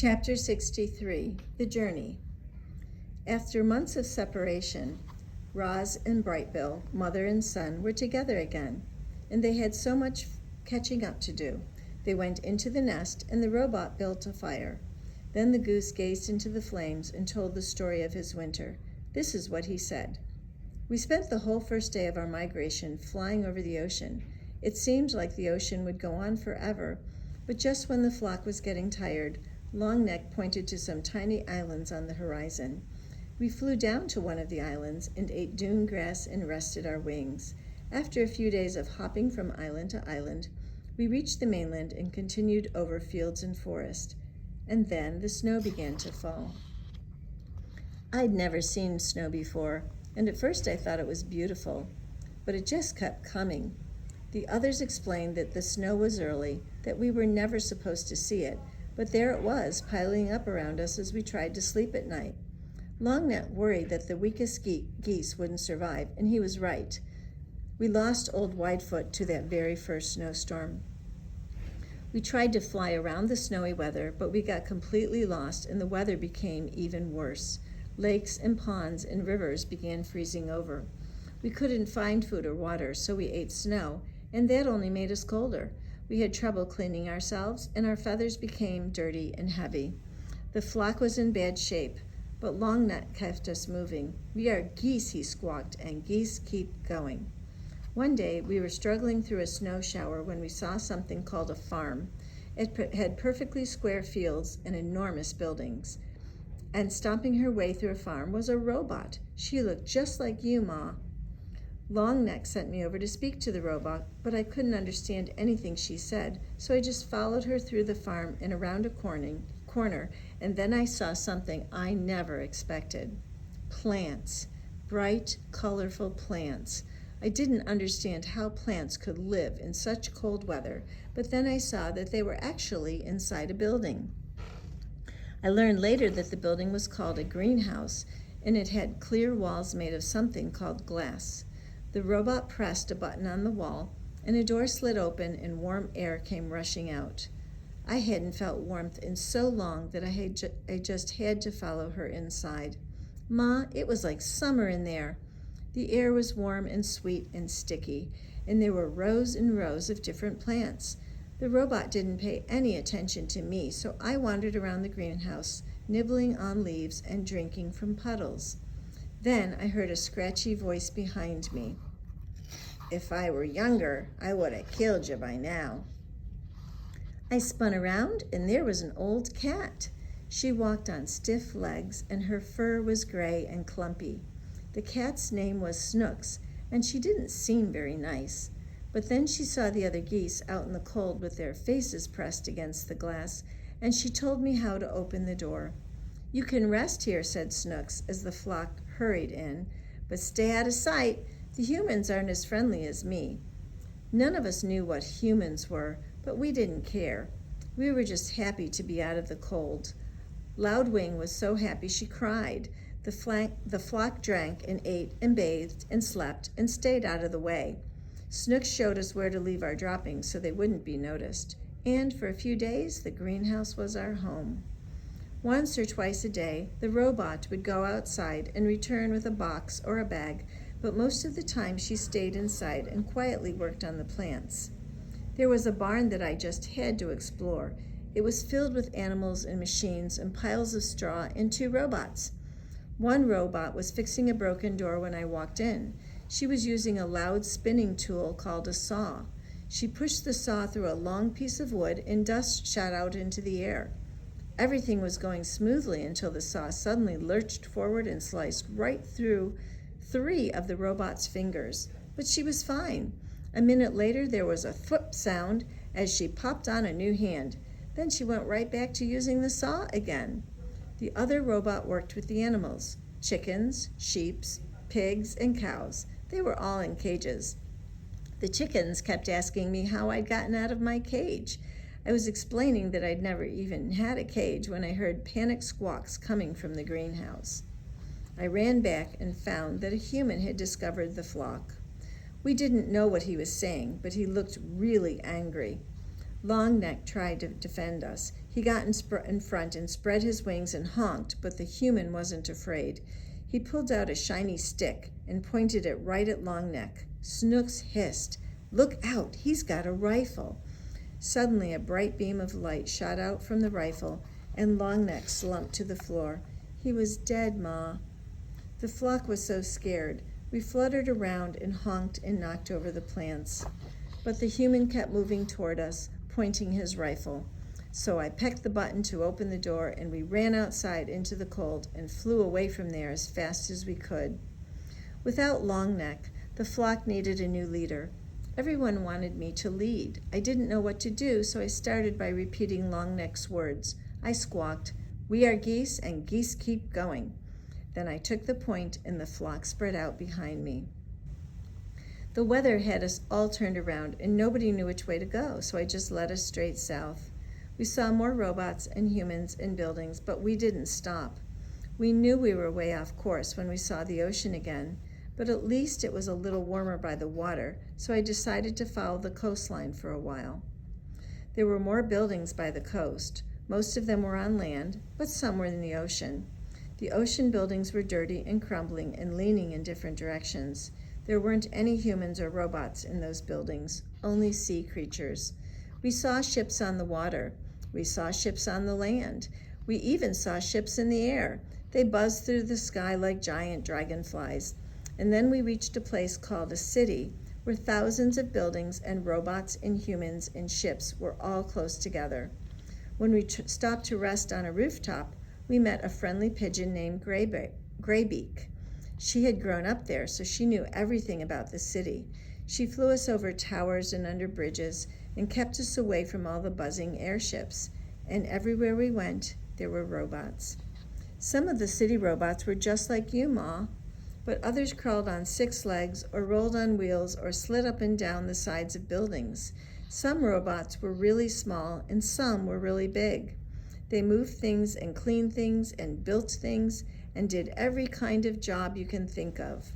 Chapter 63, The Journey. After months of separation, Roz and Brightbill, mother and son, were together again, and they had so much catching up to do. They went into the nest, and the robot built a fire. Then the goose gazed into the flames and told the story of his winter. This is what he said. We spent the whole first day of our migration flying over the ocean. It seemed like the ocean would go on forever, but just when the flock was getting tired, Longneck pointed to some tiny islands on the horizon. We flew down to one of the islands and ate dune grass and rested our wings. After a few days of hopping from island to island, we reached the mainland and continued over fields and forest. And then the snow began to fall. I'd never seen snow before, and at first I thought it was beautiful, but it just kept coming. The others explained that the snow was early, that we were never supposed to see it, but there it was, piling up around us as we tried to sleep at night. Longneck worried that the weakest geese wouldn't survive, and he was right. We lost old Widefoot to that very first snowstorm. We tried to fly around the snowy weather, but we got completely lost, and the weather became even worse. Lakes and ponds and rivers began freezing over. We couldn't find food or water, so we ate snow, and that only made us colder. We had trouble cleaning ourselves, and our feathers became dirty and heavy. The flock was in bad shape, but Longneck kept us moving. We are geese, he squawked, and geese keep going. One day, we were struggling through a snow shower when we saw something called a farm. It had perfectly square fields and enormous buildings. And stomping her way through a farm was a robot. She looked just like you, Ma. Longneck sent me over to speak to the robot, but I couldn't understand anything she said, so I just followed her through the farm and around a corner, and then I saw something I never expected. Plants. Bright, colorful plants. I didn't understand how plants could live in such cold weather, but then I saw that they were actually inside a building. I learned later that the building was called a greenhouse, and it had clear walls made of something called glass. The robot pressed a button on the wall, and a door slid open and warm air came rushing out. I hadn't felt warmth in so long that I just had to follow her inside. Ma, it was like summer in there. The air was warm and sweet and sticky, and there were rows and rows of different plants. The robot didn't pay any attention to me, so I wandered around the greenhouse, nibbling on leaves and drinking from puddles. Then I heard a scratchy voice behind me. If I were younger, I would have killed you by now. I spun around, and there was an old cat. She walked on stiff legs, and her fur was gray and clumpy. The cat's name was Snooks, and she didn't seem very nice. But then she saw the other geese out in the cold with their faces pressed against the glass, and she told me how to open the door. You can rest here, said Snooks, as the flock hurried in, but stay out of sight. The humans aren't as friendly as me. None of us knew what humans were, but we didn't care. We were just happy to be out of the cold. Loudwing was so happy she cried. The flock drank and ate and bathed and slept and stayed out of the way. Snooks showed us where to leave our droppings so they wouldn't be noticed. And for a few days, the greenhouse was our home. Once or twice a day, the robot would go outside and return with a box or a bag, but most of the time she stayed inside and quietly worked on the plants. There was a barn that I just had to explore. It was filled with animals and machines and piles of straw and two robots. One robot was fixing a broken door when I walked in. She was using a loud spinning tool called a saw. She pushed the saw through a long piece of wood and dust shot out into the air. Everything was going smoothly until the saw suddenly lurched forward and sliced right through 3 of the robot's fingers. But she was fine. A minute later, there was a thwip sound as she popped on a new hand. Then she went right back to using the saw again. The other robot worked with the animals, chickens, sheep, pigs, and cows. They were all in cages. The chickens kept asking me how I'd gotten out of my cage. I was explaining that I'd never even had a cage when I heard panicked squawks coming from the greenhouse. I ran back and found that a human had discovered the flock. We didn't know what he was saying, but he looked really angry. Longneck tried to defend us. He got in front and spread his wings and honked, but the human wasn't afraid. He pulled out a shiny stick and pointed it right at Longneck. Snooks hissed, "Look out, he's got a rifle." Suddenly a bright beam of light shot out from the rifle, and Longneck slumped to the floor. He was dead, Ma. The flock was so scared. We fluttered around and honked and knocked over the plants. But the human kept moving toward us, pointing his rifle. So I pecked the button to open the door, and we ran outside into the cold and flew away from there as fast as we could. Without Longneck, the flock needed a new leader. Everyone wanted me to lead. I didn't know what to do, so I started by repeating Longneck's words. I squawked, "We are geese, and geese keep going." Then I took the point, and the flock spread out behind me. The weather had us all turned around, and nobody knew which way to go, so I just led us straight south. We saw more robots and humans and buildings, but we didn't stop. We knew we were way off course when we saw the ocean again, but at least it was a little warmer by the water, so I decided to follow the coastline for a while. There were more buildings by the coast. Most of them were on land, but some were in the ocean. The ocean buildings were dirty and crumbling and leaning in different directions. There weren't any humans or robots in those buildings, only sea creatures. We saw ships on the water. We saw ships on the land. We even saw ships in the air. They buzzed through the sky like giant dragonflies. And then we reached a place called a city, where thousands of buildings and robots and humans and ships were all close together. When we stopped to rest on a rooftop, we met a friendly pigeon named Graybeak. She had grown up there, so she knew everything about the city. She flew us over towers and under bridges and kept us away from all the buzzing airships. And everywhere we went, there were robots. Some of the city robots were just like you, Ma, but others crawled on 6 legs or rolled on wheels or slid up and down the sides of buildings. Some robots were really small and some were really big. They moved things and cleaned things and built things and did every kind of job you can think of.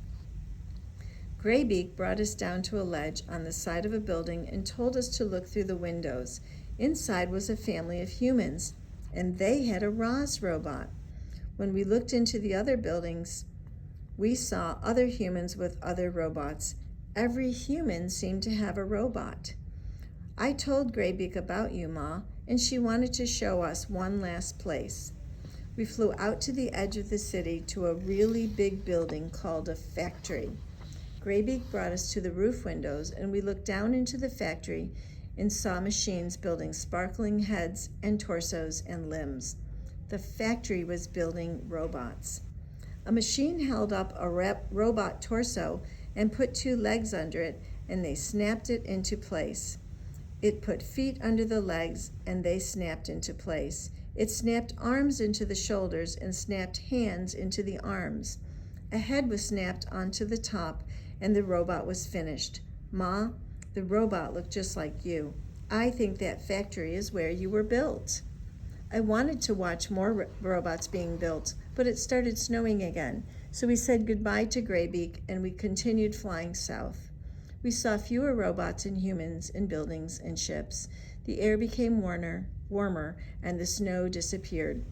Graybeak brought us down to a ledge on the side of a building and told us to look through the windows. Inside was a family of humans, and they had a Roz robot. When we looked into the other buildings, we saw other humans with other robots. Every human seemed to have a robot. I told Graybeak about you, Ma, and she wanted to show us one last place. We flew out to the edge of the city to a really big building called a factory. Graybeak brought us to the roof windows, and we looked down into the factory and saw machines building sparkling heads and torsos and limbs. The factory was building robots. A machine held up a robot torso and put 2 legs under it, and they snapped it into place. It put feet under the legs, and they snapped into place. It snapped arms into the shoulders and snapped hands into the arms. A head was snapped onto the top, and the robot was finished. Ma, the robot looked just like you. I think that factory is where you were built. I wanted to watch more robots being built, but it started snowing again, so we said goodbye to Graybeak and we continued flying south. We saw fewer robots and humans and buildings and ships. The air became warmer, and the snow disappeared.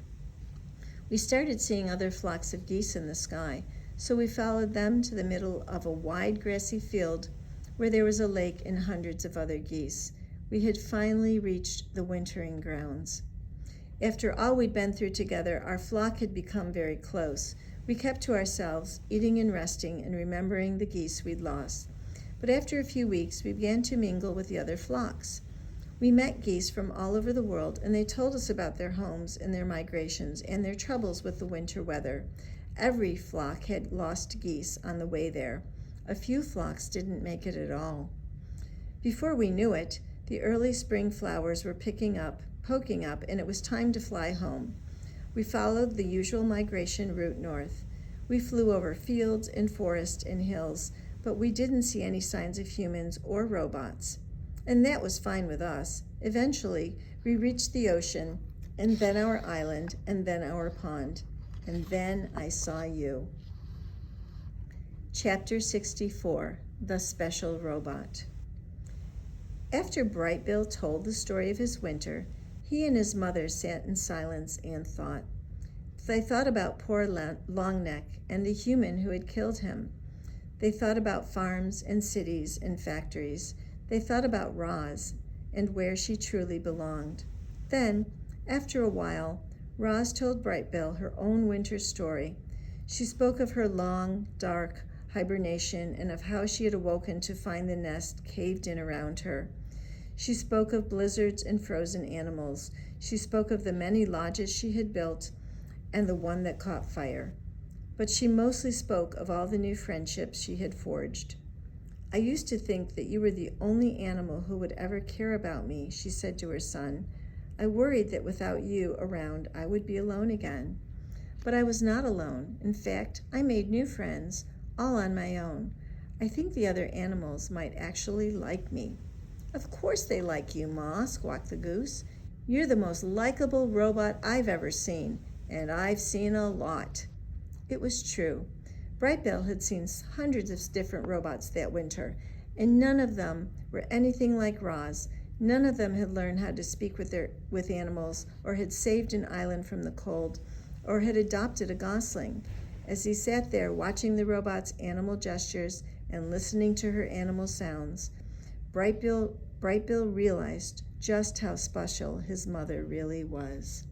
We started seeing other flocks of geese in the sky, so we followed them to the middle of a wide grassy field where there was a lake and hundreds of other geese. We had finally reached the wintering grounds. After all we'd been through together, our flock had become very close. We kept to ourselves, eating and resting and remembering the geese we'd lost. But after a few weeks, we began to mingle with the other flocks. We met geese from all over the world, and they told us about their homes and their migrations and their troubles with the winter weather. Every flock had lost geese on the way there. A few flocks didn't make it at all. Before we knew it, the early spring flowers were poking up, and it was time to fly home. We followed the usual migration route north. We flew over fields and forests and hills, but we didn't see any signs of humans or robots. And that was fine with us. Eventually, we reached the ocean, and then our island, and then our pond. And then I saw you. Chapter 64, The Special Robot. After Bright Bill told the story of his winter, he and his mother sat in silence and thought. They thought about poor Longneck and the human who had killed him. They thought about farms and cities and factories. They thought about Roz and where she truly belonged. Then, after a while, Roz told Bright Bill her own winter story. She spoke of her long, dark hibernation and of how she had awoken to find the nest caved in around her. She spoke of blizzards and frozen animals. She spoke of the many lodges she had built and the one that caught fire. But she mostly spoke of all the new friendships she had forged. I used to think that you were the only animal who would ever care about me, she said to her son. I worried that without you around, I would be alone again. But I was not alone. In fact, I made new friends, all on my own. I think the other animals might actually like me. Of course they like you, Ma, squawked the goose. You're the most likable robot I've ever seen, and I've seen a lot. It was true. Bright Bill had seen hundreds of different robots that winter, and none of them were anything like Roz. None of them had learned how to speak with animals, or had saved an island from the cold, or had adopted a gosling. As he sat there watching the robot's animal gestures and listening to her animal sounds, Bright Bill realized just how special his mother really was.